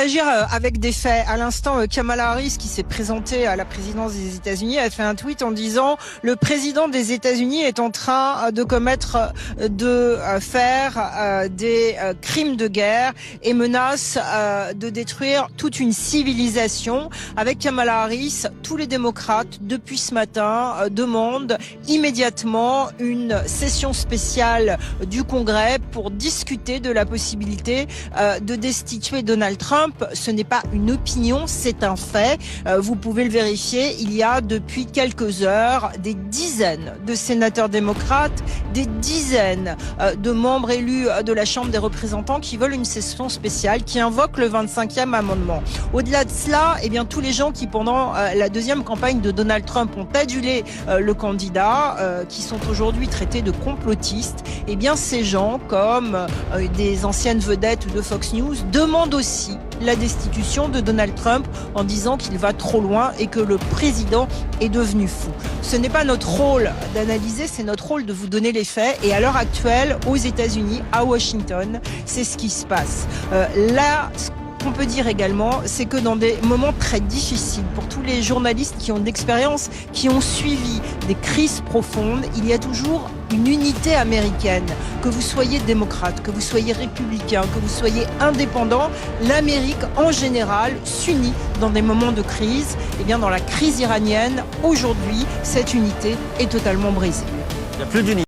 Agir avec des faits. À l'instant, Kamala Harris, qui s'est présentée à la présidence des États-Unis, a fait un tweet en disant « Le président des États-Unis est en train de commettre, de faire des crimes de guerre et menace de détruire toute une civilisation ». Avec Kamala Harris, tous les démocrates, depuis ce matin, demandent immédiatement une session spéciale du Congrès pour discuter de la possibilité de destituer Donald Trump. Ce n'est pas une opinion, c'est un fait. Vous pouvez le vérifier. Il y a depuis quelques heures des dizaines de sénateurs démocrates, des dizaines de membres élus de la Chambre des représentants qui veulent une session spéciale, qui invoquent le 25e amendement. Au-delà de cela, eh bien, tous les gens qui, pendant la deuxième campagne de Donald Trump, ont adulé le candidat, qui sont aujourd'hui traités de complotistes, eh bien, ces gens, comme des anciennes vedettes de Fox News, demandent aussi la destitution de Donald Trump en disant qu'il va trop loin et que le président est devenu fou. Ce n'est pas notre rôle d'analyser, c'est notre rôle de vous donner les faits. Et à l'heure actuelle, aux États-Unis, à Washington, c'est ce qui se passe. Là, ce qu'on peut dire également, c'est que dans des moments très difficiles, pour tous les journalistes qui ont de l'expérience, qui ont suivi des crises profondes, il y a toujours une unité américaine. Que vous soyez démocrate, que vous soyez républicain, que vous soyez indépendant, l'Amérique en général s'unit dans des moments de crise. Et bien dans la crise iranienne, aujourd'hui, cette unité est totalement brisée. Il n'y a plus d'unité.